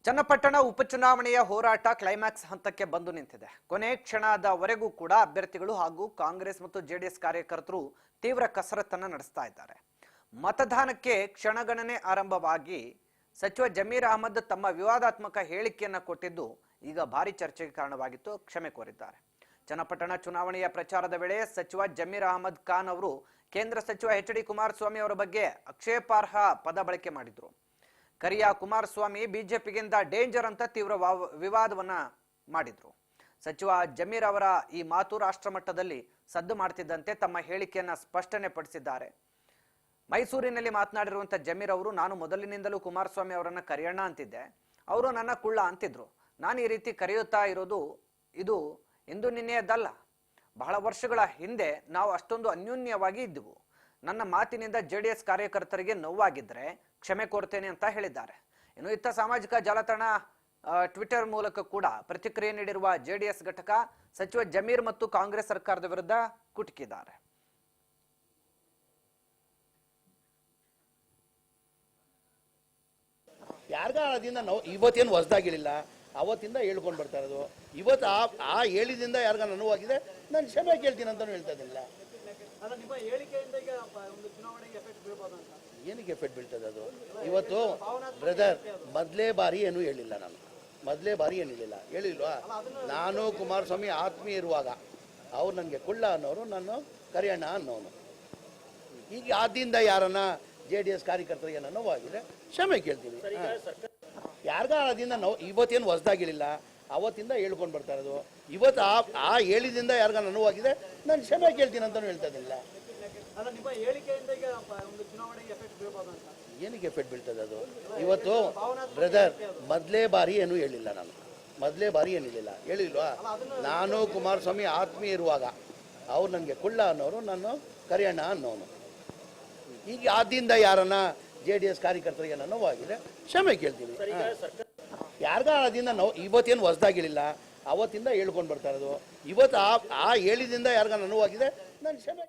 ಚನ್ನಪಟ್ಟಣ ಉಪಚುನಾವಣೆಯ ಹೋರಾಟ ಕ್ಲೈಮ್ಯಾಕ್ಸ್ ಹಂತಕ್ಕೆ ಬಂದು ನಿಂತಿದೆ. ಕೊನೆ ಕ್ಷಣದವರೆಗೂ ಕೂಡ ಅಭ್ಯರ್ಥಿಗಳು ಹಾಗೂ ಕಾಂಗ್ರೆಸ್ ಮತ್ತು ಜೆಡಿಎಸ್ ಕಾರ್ಯಕರ್ತರು ತೀವ್ರ ಕಸರತ್ತನ್ನು ನಡೆಸ್ತಾ ಇದ್ದಾರೆ. ಮತದಾನಕ್ಕೆ ಕ್ಷಣಗಣನೆ ಆರಂಭವಾಗಿ ಸಚಿವ ಜಮೀರ್ ಅಹಮದ್ ತಮ್ಮ ವಿವಾದಾತ್ಮಕ ಹೇಳಿಕೆಯನ್ನು ಕೊಟ್ಟಿದ್ದು ಈಗ ಭಾರಿ ಚರ್ಚೆಗೆ ಕಾರಣವಾಗಿತ್ತು. ಕ್ಷಮೆ ಕೋರಿದ್ದಾರೆ. ಚನ್ನಪಟ್ಟಣ ಚುನಾವಣೆಯ ಪ್ರಚಾರದ ವೇಳೆ ಸಚಿವ ಜಮೀರ್ ಅಹಮದ್ ಖಾನ್ ಅವರು ಕೇಂದ್ರ ಸಚಿವ ಎಚ್ ಡಿ ಕುಮಾರಸ್ವಾಮಿ ಅವರ ಬಗ್ಗೆ ಆಕ್ಷೇಪಾರ್ಹ ಪದ ಬಳಕೆ ಮಾಡಿದ್ರು. ಕರಿಯ ಕುಮಾರಸ್ವಾಮಿ ಬಿಜೆಪಿಗಿಂತ ಡೇಂಜರ್ ಅಂತ ತೀವ್ರ ವಿವಾದವನ್ನ ಮಾಡಿದ್ರು. ಸಚಿವ ಜಮೀರ್ ಅವರ ಈ ಮಾತು ರಾಷ್ಟ್ರ ಮಟ್ಟದಲ್ಲಿ ಸದ್ದು ಮಾಡ್ತಿದ್ದಂತೆ ತಮ್ಮ ಹೇಳಿಕೆಯನ್ನ ಸ್ಪಷ್ಟನೆ ಪಡಿಸಿದ್ದಾರೆ. ಮೈಸೂರಿನಲ್ಲಿ ಮಾತನಾಡಿರುವಂತ ಜಮೀರ್ ಅವರು, ನಾನು ಮೊದಲಿನಿಂದಲೂ ಕುಮಾರಸ್ವಾಮಿ ಅವರನ್ನ ಕರಿಯಣ್ಣ ಅಂತಿದ್ದೆ, ಅವರು ನನ್ನ ಕುಳ್ಳ ಅಂತಿದ್ರು. ನಾನು ಈ ರೀತಿ ಕರೆಯುತ್ತಾ ಇರೋದು ಇದು ಇಂದು ನಿನ್ನೆಯದಲ್ಲ. ಬಹಳ ವರ್ಷಗಳ ಹಿಂದೆ ನಾವು ಅಷ್ಟೊಂದು ಅನ್ಯೋನ್ಯವಾಗಿ ಇದ್ದೆವು. ನನ್ನ ಮಾತಿನಿಂದ ಜೆಡಿಎಸ್ ಕಾರ್ಯಕರ್ತರಿಗೆ ನೋವಾಗಿದ್ರೆ ಕ್ಷಮೆ ಕೋರ್ತೇನೆ ಅಂತ ಹೇಳಿದ್ದಾರೆ. ಇನ್ನು ಇತ್ತ ಸಾಮಾಜಿಕ ಜಾಲತಾಣ ಟ್ವಿಟರ್ ಮೂಲಕ ಕೂಡ ಪ್ರತಿಕ್ರಿಯೆ ನೀಡಿರುವ ಜೆಡಿಎಸ್ ಘಟಕ ಸಚಿವ ಜಮೀರ್ ಮತ್ತು ಕಾಂಗ್ರೆಸ್ ಸರ್ಕಾರದ ವಿರುದ್ಧ ಕುಟುಕಿದ್ದಾರೆ. ಯಾರಿಗಾದಿಂದ ನಾವು ಇವತ್ತೇನು ಹೊಸದಾಗಿರಲಿಲ್ಲ, ಅವತ್ತಿಂದ ಹೇಳ್ಕೊಂಡು ಬರ್ತಾ ಇರೋದು. ಇವತ್ತು ಆ ಹೇಳಿದಿಂದ ಯಾರಿಗ ನೋವಾಗಿದೆ, ನಾನು ಕ್ಷಮೆ ಕೇಳ್ತೀನಿ ಅಂತಾನು ಹೇಳ್ತಾ ಇದ್ದಿಲ್ಲ. ಏನಕ್ಕೆ ಎಫೆಕ್ಟ್ ಬೀಳ್ತದೆ ಅದು? ಇವತ್ತು ಬ್ರದರ್ ಮೊದಲೇ ಬಾರಿ ಏನು ಹೇಳಿಲ್ಲ, ನಾನು ಮೊದಲೇ ಬಾರಿ ಏನಿಲ್ಲ ಹೇಳಿಲ್ವಾ. ನಾನು ಕುಮಾರಸ್ವಾಮಿ ಆತ್ಮೀಯ ಇರುವಾಗ ಅವ್ರು ನನಗೆ ಕುಳ್ಳ ಅನ್ನೋರು, ನಾನು ಕರಿಯಣ್ಣ ಅನ್ನೋನು. ಈಗ ಆದಿಂದ ಯಾರನ್ನ ಜೆಡಿಎಸ್ ಕಾರ್ಯಕರ್ತರಿಗೆ ಏನೋ ನೋವಾಗಿದೆ, ಕ್ಷಮೆ ಕೇಳ್ತೀನಿ. ಯಾರಿಗಾದಿಂದ ನಾವು ಇವತ್ತೇನು ಹೊಸದಾಗಿರಲಿಲ್ಲ, ಅವತ್ತಿಂದ ಹೇಳ್ಕೊಂಡು ಬರ್ತಾ ಇರೋದು. ಇವತ್ತು ಆ ಹೇಳಿದಿಂದ ಯಾರಿಗ ನೋವಾಗಿದೆ, ನಾನು ಕ್ಷಮೆ ಕೇಳ್ತೀನಿ ಅಂತಾನು ಹೇಳ್ತಾ ಇದ್ದಿಲ್ಲ. ಏನಕ್ಕೆ ಎಫೆಕ್ಟ್ ಬೀಳ್ತದೆ ಅದು? ಇವತ್ತು ಬ್ರದರ್ ಮೊದಲೇ ಬಾರಿ ಏನು ಹೇಳಿಲ್ಲ, ನಾನು ಮೊದಲೇ ಬಾರಿ ಏನಿಲ್ಲ ಹೇಳಿಲ್ವಾ. ನಾನು ಕುಮಾರಸ್ವಾಮಿ ಆತ್ಮೀಯ ಇರುವಾಗ ಅವ್ರು ನನಗೆ ಕುಳ್ಳ ಅನ್ನೋರು, ನಾನು ಕರಿಯಣ್ಣ ಅನ್ನೋನು. ಈಗ ಆದಿಂದ ಯಾರನ್ನ ಜೆಡಿಎಸ್ ಕಾರ್ಯಕರ್ತರಿಗೆ ಏನೋ ನೋವಾಗಿದೆ, ಕ್ಷಮೆ ಕೇಳ್ತೀನಿ. ಯಾರಿಗಾದಿಂದ ನಾವು ಇವತ್ತೇನು ಹೊಸದಾಗಿರಲಿಲ್ಲ, ಅವತ್ತಿಂದ ಹೇಳ್ಕೊಂಡು ಬರ್ತಾ ಇರೋದು. ಇವತ್ತು ಆ ಹೇಳಿದಿಂದ ಯಾರಿಗ ನೋವಾಗಿದೆ, ನಾನು ಕ್ಷಮೆ